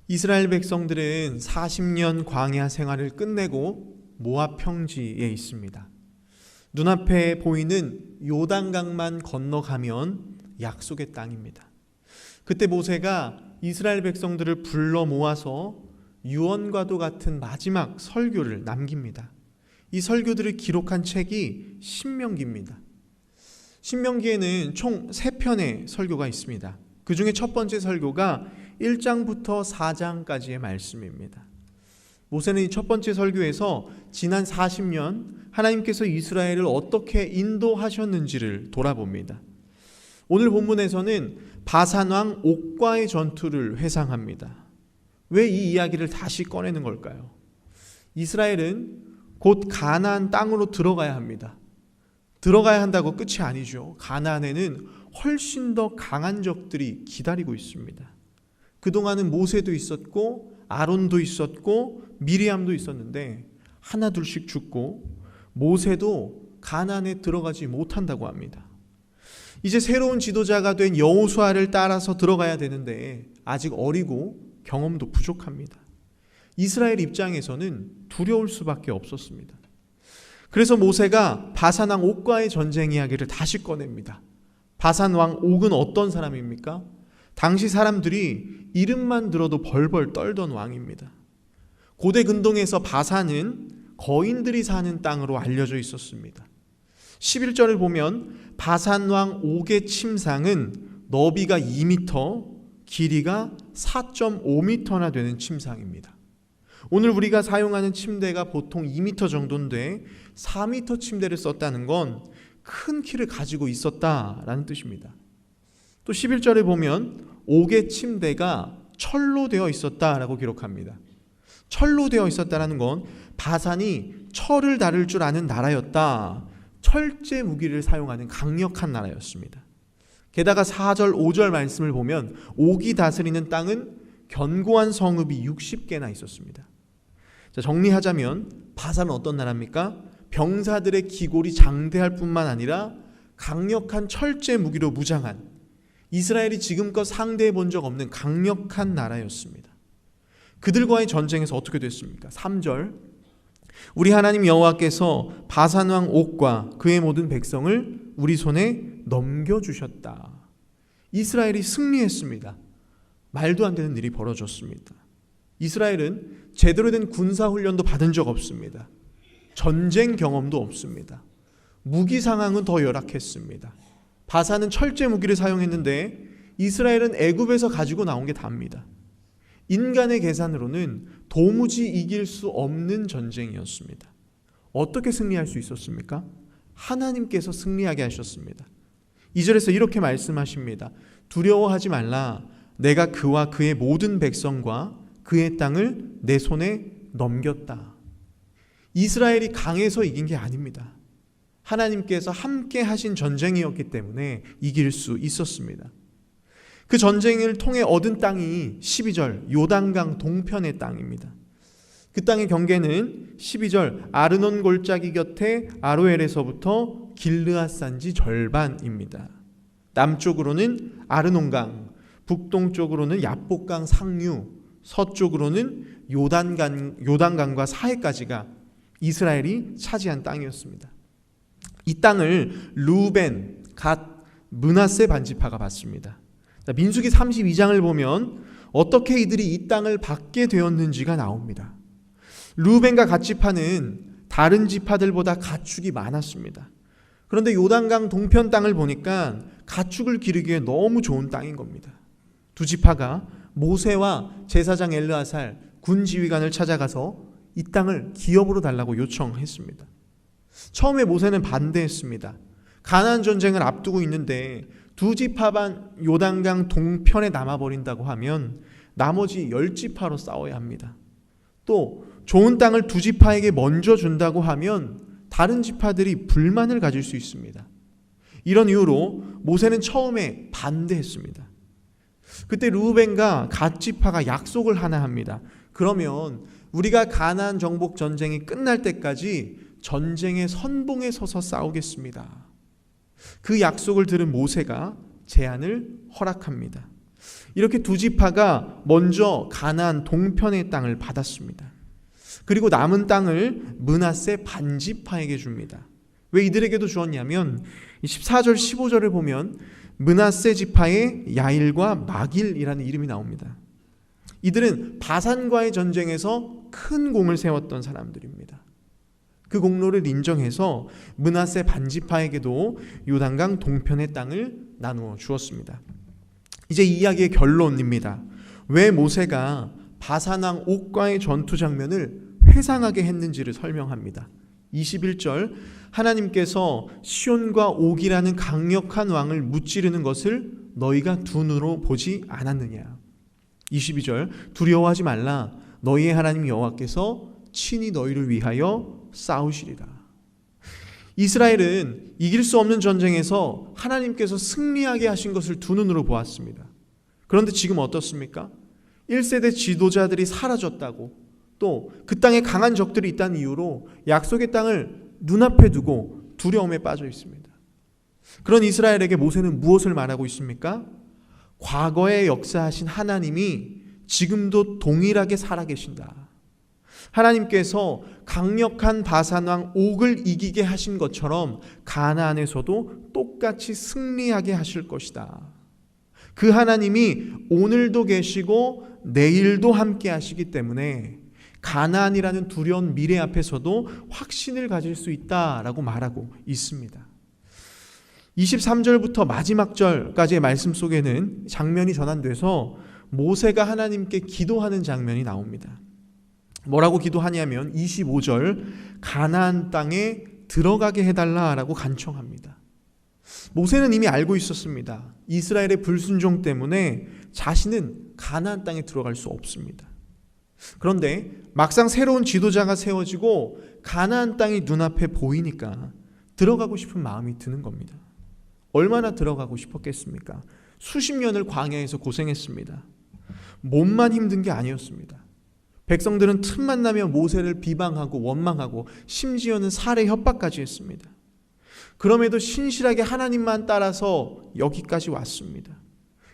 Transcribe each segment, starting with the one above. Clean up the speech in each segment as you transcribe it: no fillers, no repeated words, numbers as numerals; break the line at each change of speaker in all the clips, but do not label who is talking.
이스라엘 백성들은 40년 광야 생활을 끝내고 모압 평지에 있습니다. 눈앞에 보이는 요단강만 건너가면 약속의 땅입니다. 그때 모세가 이스라엘 백성들을 불러 모아서 유언과도 같은 마지막 설교를 남깁니다. 이 설교들을 기록한 책이 신명기입니다. 신명기에는 총 3편의 설교가 있습니다. 그 중에 첫 번째 설교가 1장부터 4장까지의 말씀입니다. 모세는 이 첫 번째 설교에서 지난 40년 하나님께서 이스라엘을 어떻게 인도하셨는지를 돌아봅니다. 오늘 본문에서는 바산왕 옥과의 전투를 회상합니다. 왜 이 이야기를 다시 꺼내는 걸까요? 이스라엘은 곧 가나안 땅으로 들어가야 합니다. 들어가야 한다고 끝이 아니죠. 가나안에는 훨씬 더 강한 적들이 기다리고 있습니다. 그동안은 모세도 있었고 아론도 있었고 미리암도 있었는데 하나 둘씩 죽고 모세도 가나안에 들어가지 못한다고 합니다. 이제 새로운 지도자가 된 여호수아를 따라서 들어가야 되는데 아직 어리고 경험도 부족합니다. 이스라엘 입장에서는 두려울 수밖에 없었습니다. 그래서 모세가 바산왕 옥과의 전쟁 이야기를 다시 꺼냅니다. 바산왕 옥은 어떤 사람입니까? 당시 사람들이 이름만 들어도 벌벌 떨던 왕입니다. 고대 근동에서 바산은 거인들이 사는 땅으로 알려져 있었습니다. 11절을 보면 바산왕 옥의 침상은 너비가 2m, 길이가 4.5m나 되는 침상입니다. 오늘 우리가 사용하는 침대가 보통 2m 정도인데 4m 침대를 썼다는 건 큰 키를 가지고 있었다라는 뜻입니다. 또 11절에 보면 옥의 침대가 철로 되어 있었다라고 기록합니다. 철로 되어 있었다는 건 바산이 철을 다룰 줄 아는 나라였다. 철제 무기를 사용하는 강력한 나라였습니다. 게다가 4절, 5절 말씀을 보면 옥이 다스리는 땅은 견고한 성읍이 60개나 있었습니다. 자, 정리하자면 바산은 어떤 나라입니까? 병사들의 기골이 장대할 뿐만 아니라 강력한 철제 무기로 무장한 이스라엘이 지금껏 상대해 본 적 없는 강력한 나라였습니다. 그들과의 전쟁에서 어떻게 됐습니까? 3절 우리 하나님 여호와께서 바산왕 옥과 그의 모든 백성을 우리 손에 넘겨주셨다. 이스라엘이 승리했습니다. 말도 안 되는 일이 벌어졌습니다. 이스라엘은 제대로 된 군사훈련도 받은 적 없습니다. 전쟁 경험도 없습니다. 무기 상황은 더 열악했습니다. 바산은 철제 무기를 사용했는데 이스라엘은 애굽에서 가지고 나온 게 답니다. 인간의 계산으로는 도무지 이길 수 없는 전쟁이었습니다. 어떻게 승리할 수 있었습니까? 하나님께서 승리하게 하셨습니다. 2절에서 이렇게 말씀하십니다. 두려워하지 말라. 내가 그와 그의 모든 백성과 그의 땅을 내 손에 넘겼다. 이스라엘이 강해서 이긴 게 아닙니다. 하나님께서 함께 하신 전쟁이었기 때문에 이길 수 있었습니다. 그 전쟁을 통해 얻은 땅이 12절 요단강 동편의 땅입니다. 그 땅의 경계는 12절 아르논 골짜기 곁에 아로엘에서부터 길르앗산지 절반입니다. 남쪽으로는 아르논강, 북동쪽으로는 야복강 상류, 서쪽으로는 요단강과 사해까지가 이스라엘이 차지한 땅이었습니다. 이 땅을 루벤, 갓, 므낫세 반지파가 받습니다. 민수기 32장을 보면 어떻게 이들이 이 땅을 받게 되었는지가 나옵니다. 루벤과 갓 지파는 다른 지파들보다 가축이 많았습니다. 그런데 요단강 동편 땅을 보니까 가축을 기르기에 너무 좋은 땅인 겁니다. 두 지파가 모세와 제사장 엘르아살 군지휘관을 찾아가서 이 땅을 기업으로 달라고 요청했습니다. 처음에 모세는 반대했습니다. 가나안 전쟁을 앞두고 있는데 두 지파만 요단강 동편에 남아버린다고 하면 나머지 10지파로 싸워야 합니다. 또 좋은 땅을 두 지파에게 먼저 준다고 하면 다른 지파들이 불만을 가질 수 있습니다. 이런 이유로 모세는 처음에 반대했습니다. 그때 르우벤과 갓 지파가 약속을 하나 합니다. 그러면 우리가 가나안 정복 전쟁이 끝날 때까지 전쟁의 선봉에 서서 싸우겠습니다. 그 약속을 들은 모세가 제안을 허락합니다. 이렇게 두 지파가 먼저 가나안 동편의 땅을 받았습니다. 그리고 남은 땅을 므낫세 반지파에게 줍니다. 왜 이들에게도 주었냐면 14절 15절을 보면 므낫세 지파의 야일과 마길이라는 이름이 나옵니다. 이들은 바산과의 전쟁에서 큰 공을 세웠던 사람들입니다. 그 공로를 인정해서 므낫세 반지파에게도 요단강 동편의 땅을 나누어 주었습니다. 이제 이 이야기의 결론입니다. 왜 모세가 바산왕 옥과의 전투 장면을 회상하게 했는지를 설명합니다. 21절, 하나님께서 시온과 옥이라는 강력한 왕을 무찌르는 것을 너희가 두 눈으로 보지 않았느냐. 22절, 두려워하지 말라. 너희의 하나님 여호와께서 친히 너희를 위하여 싸우시리라. 이스라엘은 이길 수 없는 전쟁에서 하나님께서 승리하게 하신 것을 두 눈으로 보았습니다. 그런데 지금 어떻습니까? 1세대 지도자들이 사라졌다고, 또 그 땅에 강한 적들이 있다는 이유로 약속의 땅을 눈앞에 두고 두려움에 빠져 있습니다. 그런 이스라엘에게 모세는 무엇을 말하고 있습니까? 과거에 역사하신 하나님이 지금도 동일하게 살아계신다. 하나님께서 강력한 바산왕 옥을 이기게 하신 것처럼 가나안에서도 똑같이 승리하게 하실 것이다. 그 하나님이 오늘도 계시고 내일도 함께 하시기 때문에 가나안이라는 두려운 미래 앞에서도 확신을 가질 수 있다라고 말하고 있습니다. 23절부터 마지막 절까지의 말씀 속에는 장면이 전환돼서 모세가 하나님께 기도하는 장면이 나옵니다. 뭐라고 기도하냐면 25절, 가나안 땅에 들어가게 해달라라고 간청합니다. 모세는 이미 알고 있었습니다. 이스라엘의 불순종 때문에 자신은 가나안 땅에 들어갈 수 없습니다. 그런데 막상 새로운 지도자가 세워지고 가나안 땅이 눈앞에 보이니까 들어가고 싶은 마음이 드는 겁니다. 얼마나 들어가고 싶었겠습니까? 수십 년을 광야에서 고생했습니다. 몸만 힘든 게 아니었습니다. 백성들은 틈만 나면 모세를 비방하고 원망하고 심지어는 살해 협박까지 했습니다. 그럼에도 신실하게 하나님만 따라서 여기까지 왔습니다.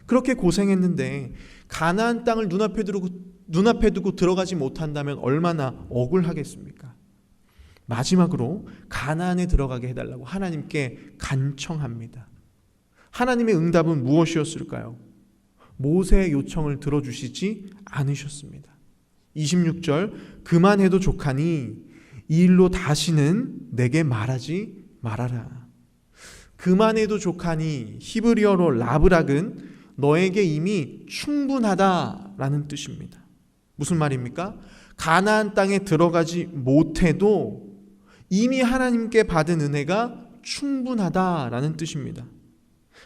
그렇게 고생했는데 가나안 땅을 눈앞에 두고 들어가지 못한다면 얼마나 억울하겠습니까? 마지막으로 가나안에 들어가게 해달라고 하나님께 간청합니다. 하나님의 응답은 무엇이었을까요? 모세의 요청을 들어주시지 않으셨습니다. 26절, 그만해도 족하니 이 일로 다시는 내게 말하지 말아라. 그만해도 족하니 히브리어로 라브락은 너에게 이미 충분하다라는 뜻입니다. 무슨 말입니까? 가나안 땅에 들어가지 못해도 이미 하나님께 받은 은혜가 충분하다라는 뜻입니다.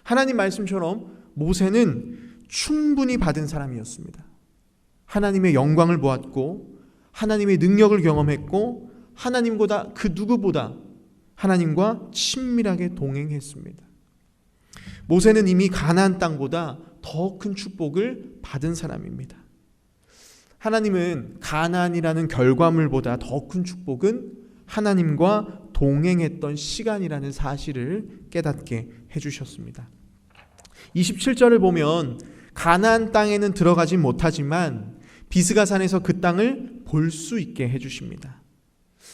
하나님 말씀처럼 모세는 충분히 받은 사람이었습니다. 하나님의 영광을 보았고 하나님의 능력을 경험했고 하나님보다 그 누구보다 하나님과 친밀하게 동행했습니다. 모세는 이미 가나안 땅보다 더 큰 축복을 받은 사람입니다. 하나님은 가나안이라는 결과물보다 더 큰 축복은 하나님과 동행했던 시간이라는 사실을 깨닫게 해주셨습니다. 27절을 보면 가나안 땅에는 들어가지 못하지만 비스가산에서 그 땅을 볼 수 있게 해주십니다.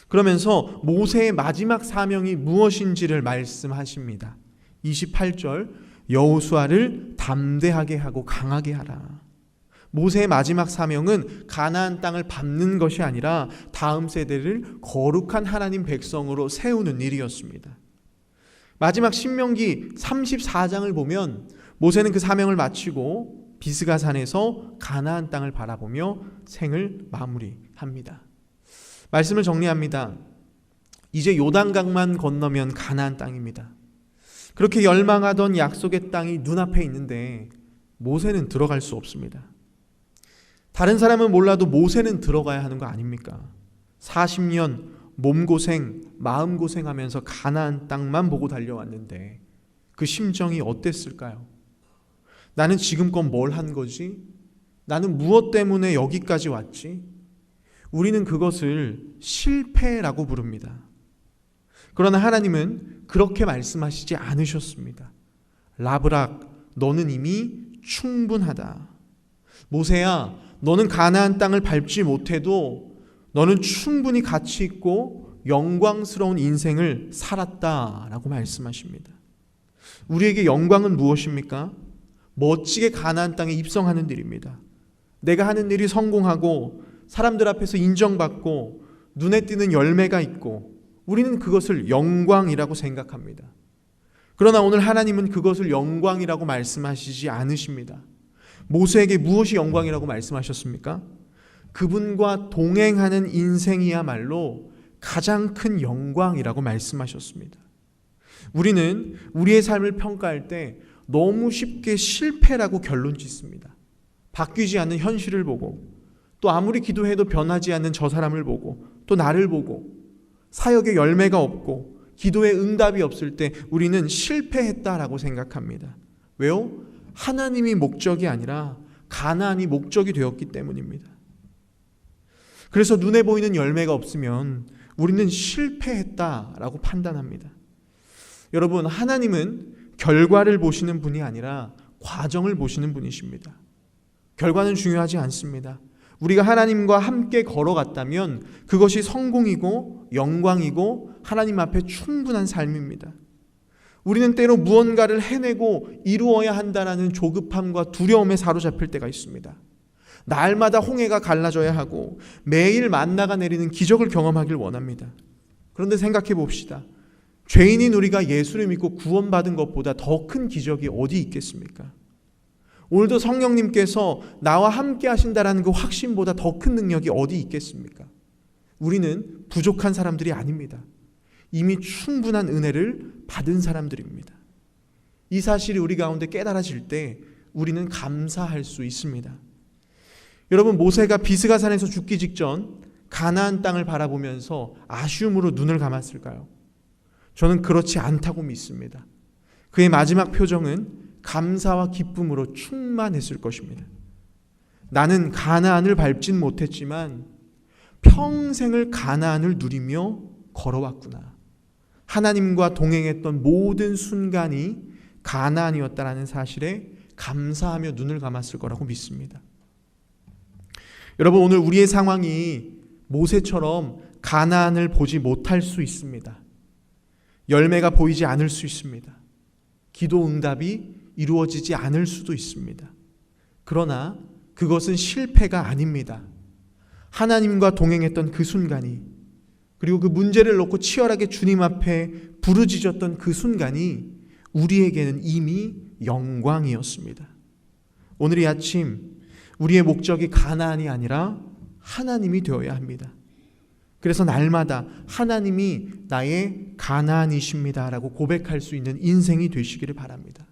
그러면서 모세의 마지막 사명이 무엇인지를 말씀하십니다. 28절, 여호수아를 담대하게 하고 강하게 하라. 모세의 마지막 사명은 가나안 땅을 밟는 것이 아니라 다음 세대를 거룩한 하나님 백성으로 세우는 일이었습니다. 마지막 신명기 34장을 보면 모세는 그 사명을 마치고 비스가산에서 가나안 땅을 바라보며 생을 마무리합니다. 말씀을 정리합니다. 이제 요단강만 건너면 가나안 땅입니다. 그렇게 열망하던 약속의 땅이 눈앞에 있는데 모세는 들어갈 수 없습니다. 다른 사람은 몰라도 모세는 들어가야 하는 거 아닙니까? 40년 몸고생, 마음고생하면서 가나안 땅만 보고 달려왔는데 그 심정이 어땠을까요? 나는 지금껏 뭘 한 거지? 나는 무엇 때문에 여기까지 왔지? 우리는 그것을 실패라고 부릅니다. 그러나 하나님은 그렇게 말씀하시지 않으셨습니다. 라브락, 너는 이미 충분하다. 모세야, 너는 가나안 땅을 밟지 못해도 너는 충분히 가치 있고 영광스러운 인생을 살았다라고 말씀하십니다. 우리에게 영광은 무엇입니까? 멋지게 가나안 땅에 입성하는 일입니다. 내가 하는 일이 성공하고 사람들 앞에서 인정받고 눈에 띄는 열매가 있고 우리는 그것을 영광이라고 생각합니다. 그러나 오늘 하나님은 그것을 영광이라고 말씀하시지 않으십니다. 모세에게 무엇이 영광이라고 말씀하셨습니까? 그분과 동행하는 인생이야말로 가장 큰 영광이라고 말씀하셨습니다. 우리는 우리의 삶을 평가할 때 너무 쉽게 실패라고 결론 짓습니다. 바뀌지 않는 현실을 보고 또 아무리 기도해도 변하지 않는 저 사람을 보고 또 나를 보고 사역에 열매가 없고 기도에 응답이 없을 때 우리는 실패했다라고 생각합니다. 왜요? 하나님이 목적이 아니라 가나안이 목적이 되었기 때문입니다. 그래서 눈에 보이는 열매가 없으면 우리는 실패했다라고 판단합니다. 여러분, 하나님은 결과를 보시는 분이 아니라 과정을 보시는 분이십니다. 결과는 중요하지 않습니다. 우리가 하나님과 함께 걸어갔다면 그것이 성공이고 영광이고 하나님 앞에 충분한 삶입니다. 우리는 때로 무언가를 해내고 이루어야 한다는 조급함과 두려움에 사로잡힐 때가 있습니다. 날마다 홍해가 갈라져야 하고 매일 만나가 내리는 기적을 경험하길 원합니다. 그런데 생각해 봅시다. 죄인인 우리가 예수를 믿고 구원받은 것보다 더 큰 기적이 어디 있겠습니까? 오늘도 성령님께서 나와 함께 하신다라는 그 확신보다 더 큰 능력이 어디 있겠습니까? 우리는 부족한 사람들이 아닙니다. 이미 충분한 은혜를 받은 사람들입니다. 이 사실이 우리 가운데 깨달아질 때 우리는 감사할 수 있습니다. 여러분, 모세가 비스가산에서 죽기 직전 가나안 땅을 바라보면서 아쉬움으로 눈을 감았을까요? 저는 그렇지 않다고 믿습니다. 그의 마지막 표정은 감사와 기쁨으로 충만했을 것입니다. 나는 가나안을 밟진 못했지만 평생을 가나안을 누리며 걸어왔구나. 하나님과 동행했던 모든 순간이 가나안이었다라는 사실에 감사하며 눈을 감았을 거라고 믿습니다. 여러분, 오늘 우리의 상황이 모세처럼 가나안을 보지 못할 수 있습니다. 열매가 보이지 않을 수 있습니다. 기도 응답이 이루어지지 않을 수도 있습니다. 그러나 그것은 실패가 아닙니다. 하나님과 동행했던 그 순간이, 그리고 그 문제를 놓고 치열하게 주님 앞에 부르짖었던 그 순간이 우리에게는 이미 영광이었습니다. 오늘 이 아침 우리의 목적이 가나안이 아니라 하나님이 되어야 합니다. 그래서 날마다 하나님이 나의 가나안이십니다라고 고백할 수 있는 인생이 되시기를 바랍니다.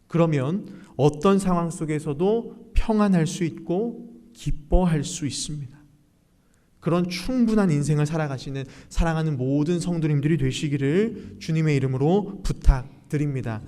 그러면 어떤 상황 속에서도 평안할 수 있고 기뻐할 수 있습니다. 그런 충분한 인생을 살아가시는 사랑하는 모든 성도님들이 되시기를 주님의 이름으로 부탁드립니다.